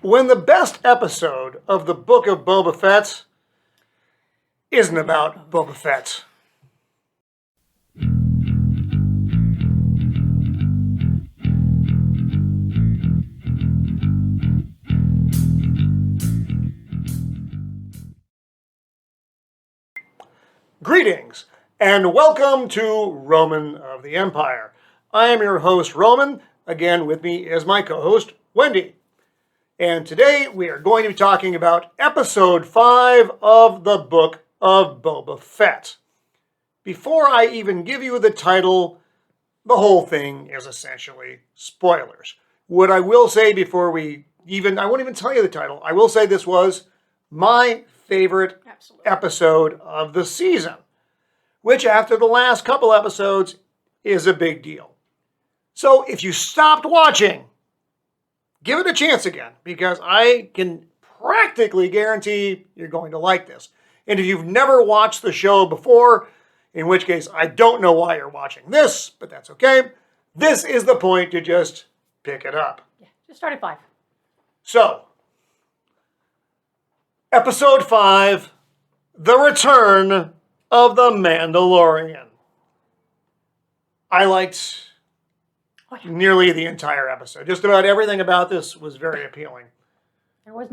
when the best episode of the Book of Boba Fett isn't about Boba Fett. Greetings, and welcome to Roman of the Empire. I am your host, Roman. Again, with me is my co-host, Wendy. And today we are going to be talking about Episode 5 of the Book of Boba Fett. Before I even give you the title, the whole thing is essentially spoilers. What I will say before I won't even tell you the title, I will say this was my favorite episode of the season, which after the last couple episodes is a big deal. So if you stopped watching, give it a chance again, because I can practically guarantee you're going to like this. And if you've never watched the show before, in which case I don't know why you're watching this, but that's okay. This is the point to just pick it up. Yeah, just start at 5. So, Episode 5, The Return of the Mandalorian. I liked nearly the entire episode. Just about everything about this was very appealing. There was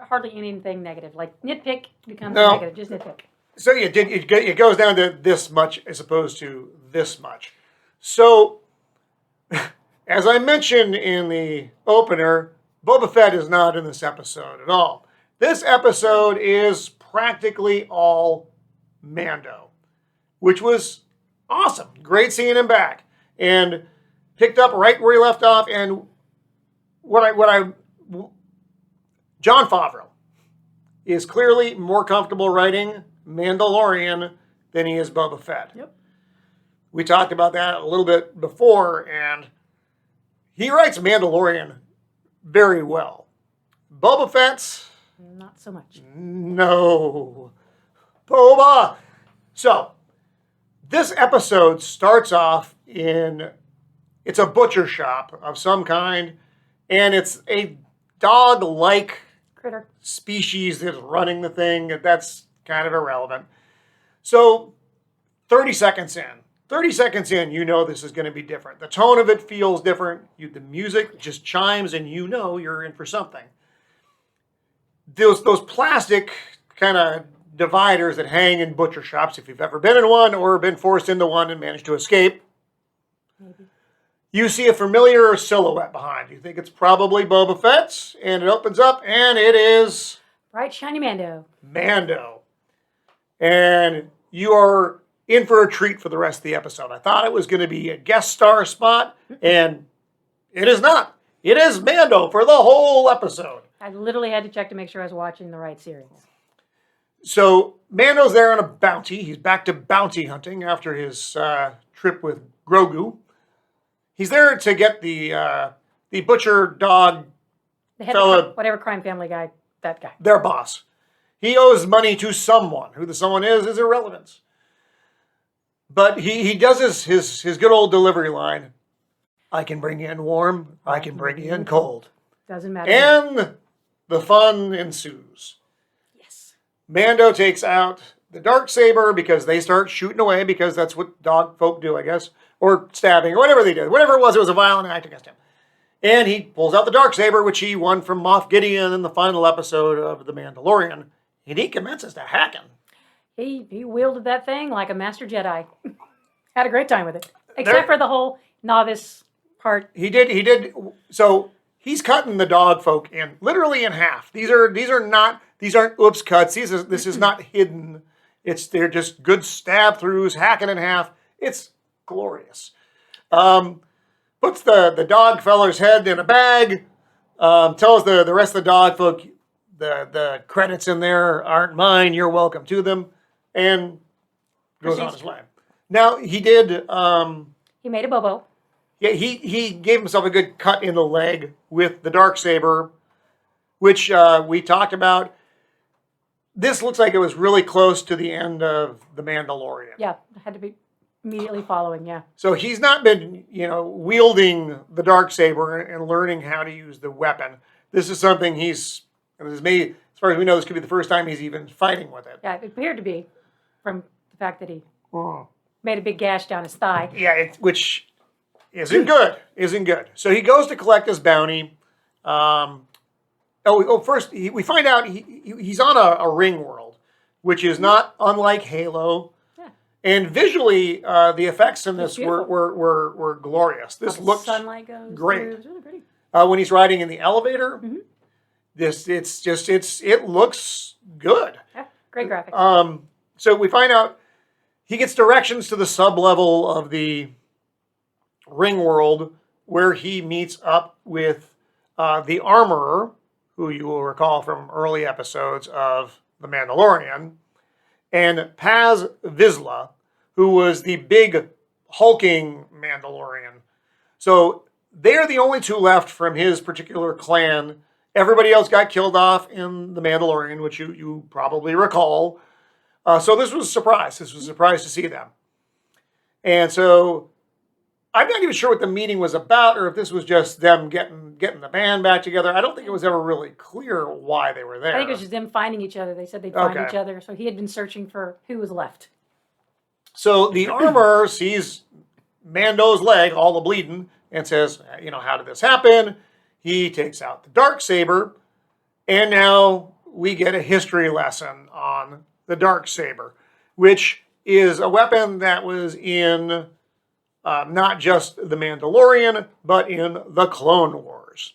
hardly anything negative. Like, nitpick becomes negative, just nitpick. So it goes down to this much as opposed to this much. So, as I mentioned in the opener, Boba Fett is not in this episode at all. This episode is practically all Mando, which was awesome. Great seeing him back. And picked up right where he left off. And Jon Favreau is clearly more comfortable writing Mandalorian than he is Boba Fett. Yep. We talked about that a little bit before, and he writes Mandalorian very well. Boba Fett's not so much. No. Boba! So, this episode starts off it's a butcher shop of some kind, and it's a dog-like critter species that's running the thing. That's kind of irrelevant. So, 30 seconds in, you know this is going to be different. The tone of it feels different. The music just chimes, and you know you're in for something. Those plastic kind of dividers that hang in butcher shops, if you've ever been in one or been forced into one and managed to escape, maybe. You see a familiar silhouette behind. You think it's probably Boba Fett's, and it opens up, and it is bright, shiny Mando. And you are in for a treat for the rest of the episode. I thought it was going to be a guest star spot, and it is not. It is Mando for the whole episode. I literally had to check to make sure I was watching the right series. So Mando's there on a bounty. He's back to bounty hunting after his trip with Grogu. He's there to get the butcher dog The head fella, of whatever crime family guy, that guy. their boss. He owes money to someone. Who the someone is irrelevant. But he does his good old delivery line. I can bring you in warm. I can bring you in cold. Doesn't matter. And the fun ensues. Yes. Mando takes out the Dark Saber because they start shooting away because that's what dog folk do, I guess. Or stabbing, or whatever they did. Whatever it was a violent act against him. And he pulls out the Dark Saber, which he won from Moff Gideon in the final episode of The Mandalorian. And he commences to hacking. He wielded that thing like a master Jedi. Had a great time with it. Except for the whole novice part. He did. So he's cutting the dog folk literally in half. These aren't oops cuts. This is not hidden. They're just good stab throughs, hacking in half. It's glorious. Puts the dog feller's head in a bag. Tells the rest of the dog folk the credits in there aren't mine. You're welcome to them, and goes on his way. Now he did. He made a Bobo. Yeah, he gave himself a good cut in the leg with the Dark Saber, which we talked about. This looks like it was really close to the end of The Mandalorian. Yeah, it had to be immediately following, yeah. So he's not been, wielding the Dark Saber and learning how to use the weapon. this is something this may, as far as we know, this could be the first time he's even fighting with it. Yeah, it appeared to be from the fact that he Oh. made a big gash down his thigh. Yeah, which isn't good. Isn't good. So he goes to collect his bounty. First, we find out he's on a ring world, which is not unlike Halo. Yeah. And visually, the effects in this beautiful. were glorious. This looks Sunlight goes great. through. It was really pretty. When he's riding in the elevator. Mhm. It looks good. Yeah, great graphics. So we find out he gets directions to the sub-level of the ring world where he meets up with the armorer, who you will recall from early episodes of The Mandalorian, and Paz Vizsla, who was the big hulking Mandalorian. So they're the only two left from his particular clan. Everybody else got killed off in The Mandalorian, which you probably recall. So this was a surprise. This was a surprise to see them. And so I'm not even sure what the meeting was about, or if this was just them getting the band back together. I don't think it was ever really clear why they were there. I think it was just them finding each other. They said they'd find Okay. each other. So he had been searching for who was left. So the armorer sees Mando's leg, all the bleeding, and says, how did this happen? He takes out the Dark Saber, and now we get a history lesson on the Dark Saber, which is a weapon that was in not just The Mandalorian, but in the Clone Wars.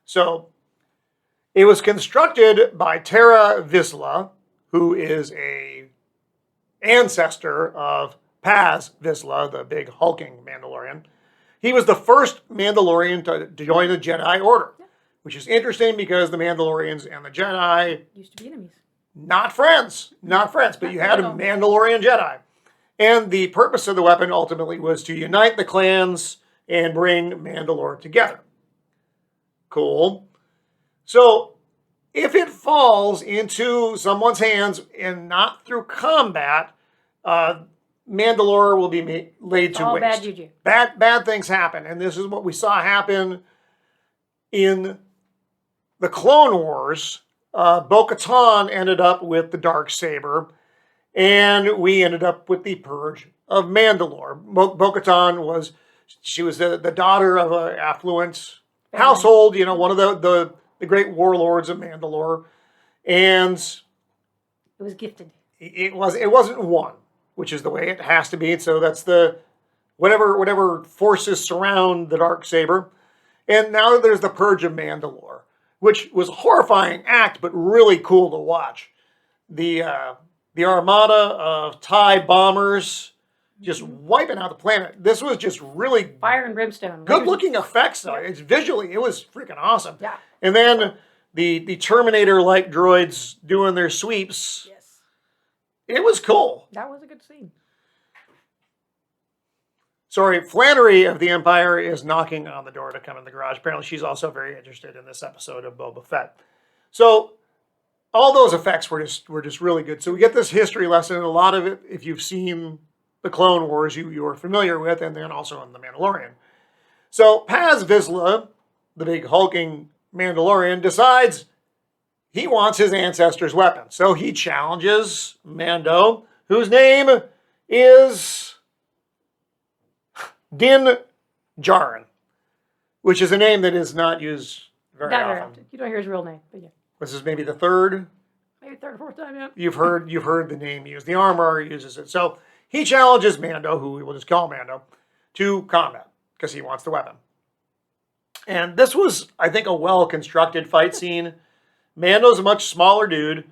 So it was constructed by Tara Vizsla, who is a ancestor of Paz Vizsla, the big hulking Mandalorian. He was the first Mandalorian to join the Jedi Order, which is interesting because the Mandalorians and the Jedi Used to be enemies. not friends, but you had a Mandalorian Jedi. And the purpose of the weapon ultimately was to unite the clans and bring Mandalore together. Cool. So if it falls into someone's hands and not through combat, Mandalore will be laid to all waste. bad juju. Bad things happen, and this is what we saw happen in the Clone Wars. Bo-Katan ended up with the Dark Saber, and we ended up with the Purge of Mandalore. Bo-Katan was the daughter of an affluent household, one of the great warlords of Mandalore, and It was gifted. it wasn't one, which is the way it has to be. So that's the whatever forces surround the Dark Saber. And now there's the Purge of Mandalore, which was a horrifying act, but really cool to watch. The armada of TIE bombers just wiping out the planet. This was just really Fire and brimstone. good-looking effects, though. It's visually, it was freaking awesome. Yeah. And then the Terminator-like droids doing their sweeps. Yes. It was cool. That was a good scene. Sorry, Flannery of the Empire is knocking on the door to come in the garage. Apparently, she's also very interested in this episode of Boba Fett. So, all those effects were just really good. So we get this history lesson, and a lot of it, if you've seen the Clone Wars, you are familiar with, and then also in The Mandalorian. So Paz Vizsla, the big hulking Mandalorian, decides he wants his ancestor's weapon. So he challenges Mando, whose name is Din Djarin, which is a name that is not used very Not very often. often. You don't hear his real name, but yeah. This is maybe the third Maybe third or fourth time, yeah. you've heard the name used. The armorer uses it. So he challenges Mando, who we will just call Mando, to combat because he wants the weapon. And this was, I think, a well-constructed fight scene. Mando's a much smaller dude.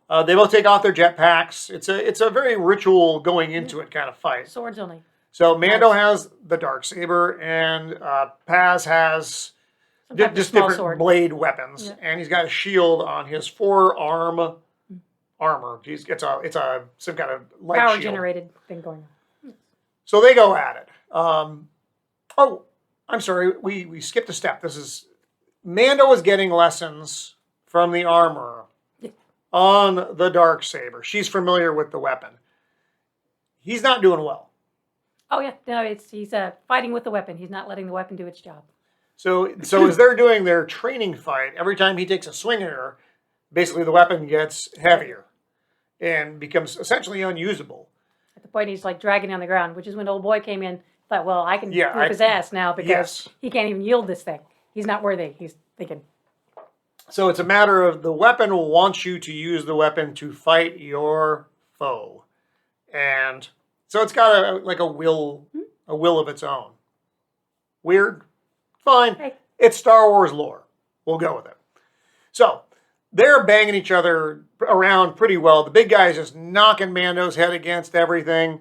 They both take off their jetpacks. It's a very ritual going into it kind of fight. Swords only. So Mando has the Dark Saber, and Paz has Some type of just small different sword. blade weapons, Yeah. and he's got a shield on his forearm armor. It's some kind of light Power shield. generated thing going on. So they go at it. Oh, I'm sorry, we skipped a step. Mando is getting lessons from the armorer on the Dark Saber. She's familiar with the weapon. He's not doing well. Oh yeah, no, he's fighting with the weapon. He's not letting the weapon do its job. So as they're doing their training fight, every time he takes a swing at her, basically the weapon gets heavier and becomes essentially unusable. At the point he's like dragging on the ground, which is when the old boy came in. Thought, well, I can Yeah, whip his ass now because yes. he can't even yield this thing. He's not worthy. He's thinking. So it's a matter of the weapon wants you to use the weapon to fight your foe, and so it's got a will of its own. Weird, fine. Hey. It's Star Wars lore. We'll go with it. So they're banging each other around pretty well. The big guy's just knocking Mando's head against everything,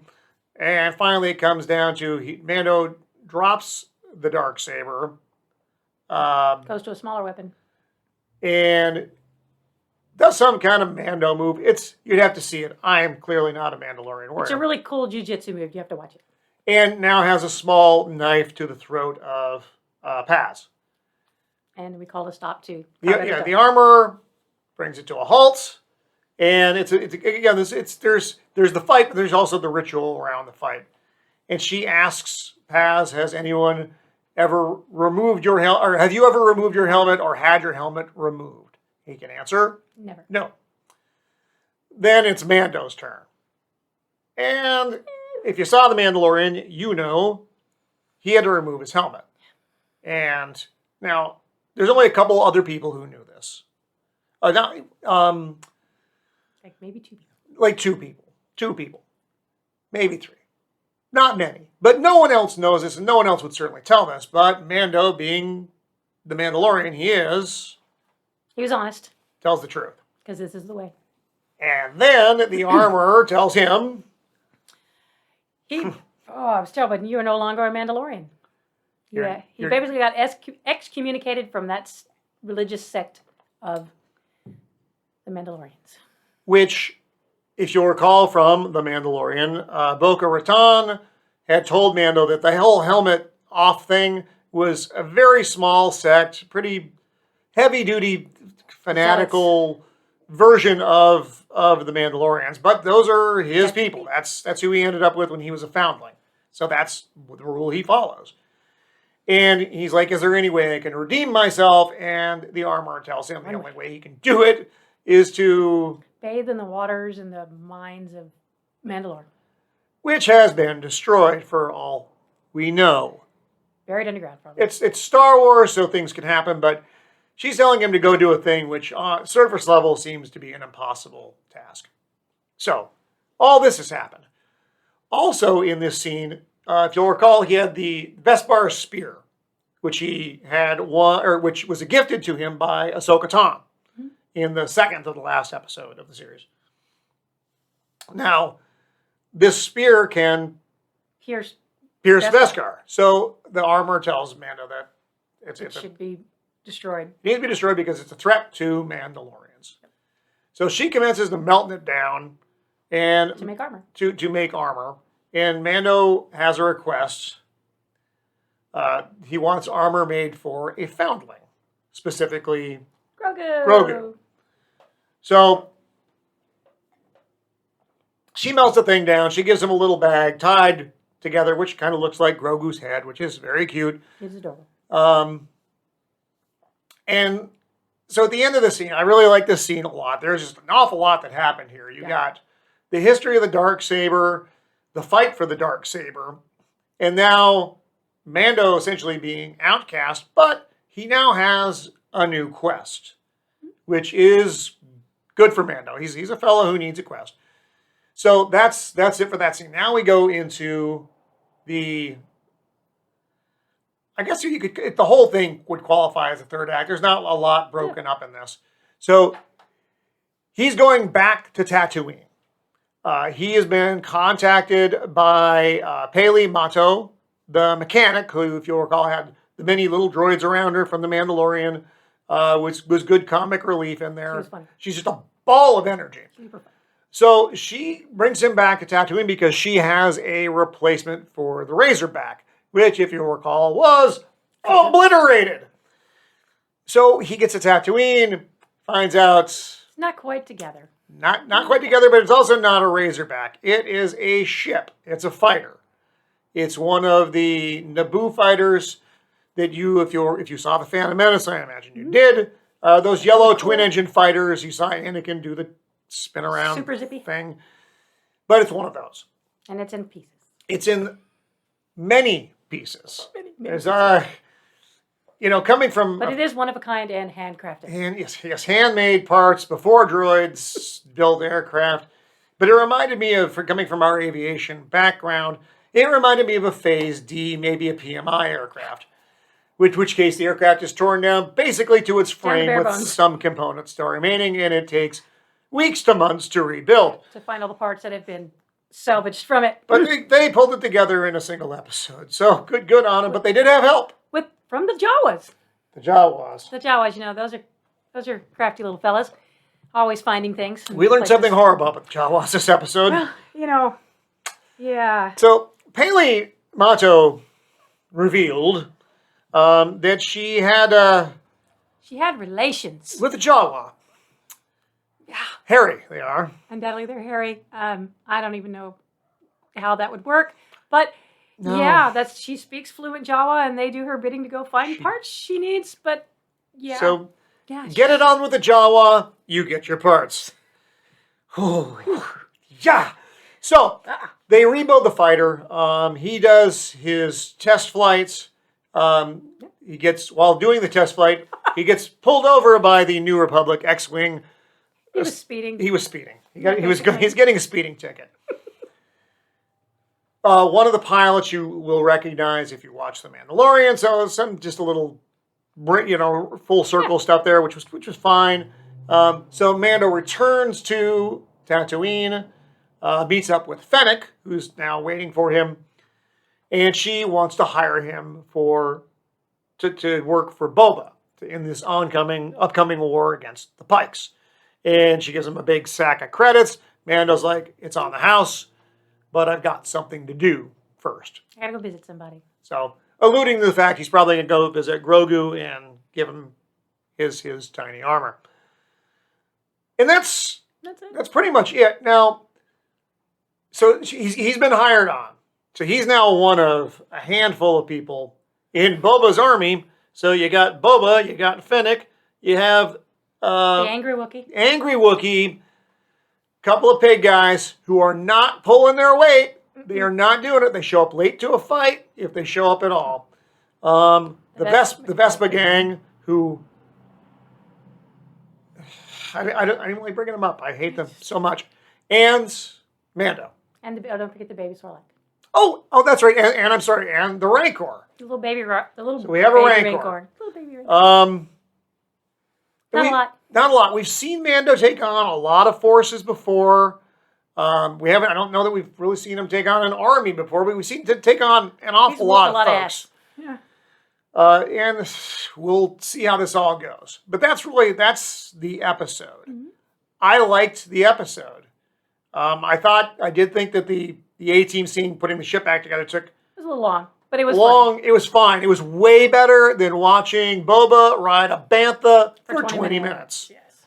and finally it comes down to Mando drops the Dark Saber. Goes to a smaller weapon. And does some kind of Mando move. You'd have to see it. I am clearly not a Mandalorian warrior. It's a really cool jiu-jitsu move. You have to watch it. And now has a small knife to the throat of Paz. And we call a stop to. The armor brings it to a halt. And there's the fight, but there's also the ritual around the fight. And she asks Paz, has anyone ever removed your helmet, or have you ever removed your helmet or had your helmet removed? He can answer, Never. no. Then it's Mando's turn. And if you saw The Mandalorian, you know he had to remove his helmet. And now, there's only a couple other people who knew this. Like maybe 2 people. Like 2 people. 2 people. Maybe 3. Not many. But no one else knows this, and no one else would certainly tell this. But Mando, being the Mandalorian he is, He was honest. Tells the truth. Because this is the way. And then the armorer tells him... I was telling you, you're no longer a Mandalorian. Yeah, he basically got excommunicated from that religious sect of the Mandalorians. Which, if you'll recall from The Mandalorian, Bo-Katan had told Mando that the whole helmet off thing was a very small sect, pretty heavy-duty, fanatical version of the Mandalorians. But those are his people. That's who he ended up with when he was a foundling. So that's the rule he follows. And he's like, is there any way I can redeem myself? And the armorer tells him the only way he can do it is to... bathe in the waters and the mines of Mandalore. Which has been destroyed for all we know. Buried underground, probably. It's Star Wars, so things can happen, but she's telling him to go do a thing which on surface level seems to be an impossible task. So, all this has happened. Also in this scene, if you'll recall, he had the Beskar spear, which he had which was gifted to him by Ahsoka Tano in the second to the last episode of the series. Now, this spear can pierce Beskar. So the armor tells Mando that it should be destroyed. It needs to be destroyed because it's a threat to Mandalorians. So she commences to melting it down and To make armor. To make armor. And Mando has a request. He wants armor made for a foundling, specifically Grogu. So she melts the thing down. She gives him a little bag tied together, which kind of looks like Grogu's head, which is very cute. It's adorable. And so at the end of the scene, I really like this scene a lot. There's just an awful lot that happened here. You got the history of the Dark Saber, the fight for the Dark Saber, and now Mando essentially being outcast, but he now has a new quest, which is good for Mando. He's a fellow who needs a quest. So that's it for that scene. Now we go into the... I guess you could, the whole thing would qualify as a third act. There's not a lot broken up in this. So he's going back to Tatooine. He has been contacted by Peli Motto, the mechanic, who, if you'll recall, had the many little droids around her from The Mandalorian, which was good comic relief in there. She was funny. She's just a ball of energy. Super fun. So she brings him back to Tatooine because she has a replacement for the Razorback, which, if you'll recall, was obliterated. So he gets to Tatooine, finds out... It's not quite together. Not quite together, but it's also not a Razorback. It is a ship. It's a fighter. It's one of the Naboo fighters. that if you saw the Phantom Menace, I imagine you did. Those yellow twin-engine fighters, you saw Anakin do the spin around Super zippy thing. But it's one of those. And it's in pieces. It's in many pieces. Many There's, pieces. coming from... But it is one of a kind and handcrafted. And yes, handmade parts before droids built aircraft. But it reminded me of, coming from our aviation background, it reminded me of a Phase D, maybe a PMI aircraft. Which case the aircraft is torn down basically to its frame with bones. some components still remaining, and it takes weeks to months to rebuild. To find all the parts that have been salvaged from it. But they pulled it together in a single episode, so good on them. But they did have help. From the Jawas. The Jawas. The Jawas, those are crafty little fellas. Always finding things. We learned something horrible about the Jawas this episode. Well, yeah. So Paley Mato revealed that she had relations. with the Jawa. Yeah. Hairy, they are. Undoubtedly, they're hairy. I don't even know how that would work, but No. yeah, she speaks fluent Jawa, and they do her bidding to go find parts she needs. But yeah, So yeah, get it on with the Jawa, you get your parts. Yeah. So they rebuild the fighter. He does his test flights. While doing the test flight, he gets pulled over by the New Republic X-wing. He was speeding. He was speeding. He's getting a speeding ticket. One of the pilots you will recognize if you watch The Mandalorian. So just a little, full circle stuff there, which was fine. So Mando returns to Tatooine, meets up with Fennec, who's now waiting for him, and she wants to hire him to work for Boba in this upcoming war against the Pikes. And she gives him a big sack of credits. Mando's like, it's on the house, but I've got something to do first. I gotta go visit somebody. So, alluding to the fact he's probably going to go visit Grogu and give him his tiny armor. And that's it. That's pretty much it. Now, so he's been hired on. So he's now one of a handful of people in Boba's army. So you got Boba, you got Fennec, you have The angry Wookiee. Angry Wookiee, couple of pig guys who are not pulling their weight. They are not doing it. They show up late to a fight, if they show up at all. The Vespa gang, who I don't like bringing them up. I hate them so much. And Mando. And don't forget the baby Sarlacc. Oh, that's right. And I'm sorry. And the Rancor. The little baby. So we have a Rancor. Little baby Rancor. Not a lot. Not a lot. We've seen Mando take on a lot of forces before. We haven't. I don't know that we've really seen him take on an army before, but we've seen him take on an awful lot of folks. Yeah. And we'll see how this all goes. But that's the episode. Mm-hmm. I liked the episode. I did think that the A-team scene putting the ship back together took It was a little long, but it was long. fun. It was fine. It was way better than watching Boba ride a bantha for 20 minutes. Yes.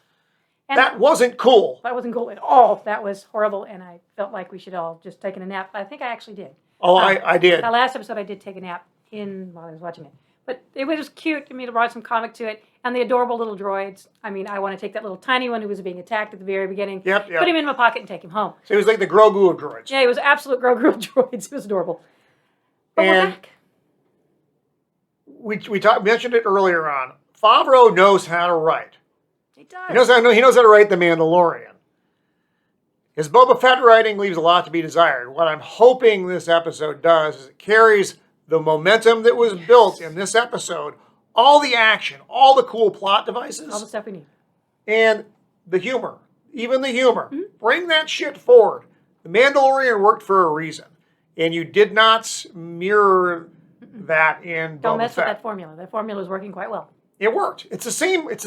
And that wasn't cool. That wasn't cool at all. That was horrible, and I felt like we should all just take a nap. I think I actually did. Oh, I did. That last episode, I did take a nap while I was watching it. But it was cute. I mean, it brought some comic to it. And the adorable little droids. I mean, I want to take that little tiny one who was being attacked at the very beginning. Yep. Put him in my pocket and take him home. So he was like the Grogu of droids. Yeah, he was absolute Grogu of droids. It was adorable. But we're back. We mentioned it earlier on. Favreau knows how to write. He does. He knows how to write The Mandalorian. His Boba Fett writing leaves a lot to be desired. What I'm hoping this episode does is it carries the momentum that was built in this episode, all the action, all the cool plot devices, All the stuff we need. and the humor, even the humor. Mm-hmm. Bring that shit forward. The Mandalorian worked for a reason, and you did not mirror that in Don't Boba mess Fett. with that formula. That formula is working quite well. It worked. It's the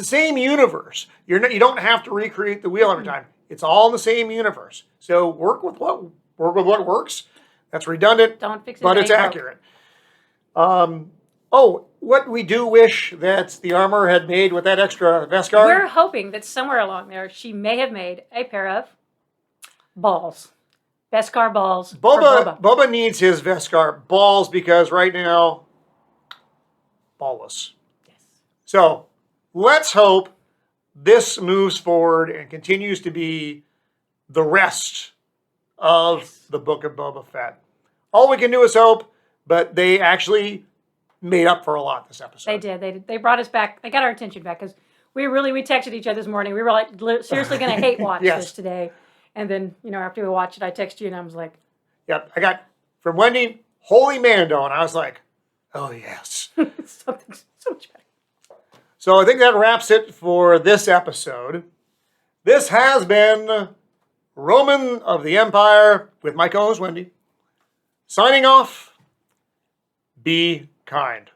same universe. You don't have to recreate the wheel every time. It's all in the same universe. So work with what works. That's redundant. Don't fix it. But it's accurate. What we do wish that the armor had made with that extra Beskar. We're hoping that somewhere along there she may have made a pair of balls. Beskar balls. for Boba. Boba needs his Beskar balls because right now ballless. Yes. So let's hope this moves forward and continues to be the rest of the book of Boba Fett. All we can do is hope, but they actually made up for a lot this episode. They did. They brought us back. They got our attention back because we texted each other this morning. We were like seriously going to hate watch this today. And then, after we watched it, I texted you and I was like, yep, I got from Wendy, Holy Mando, and I was like, oh yes. something so much better. So I think that wraps it for this episode. This has been Roman of the Empire with my co-host Wendy. Signing off. Be kind.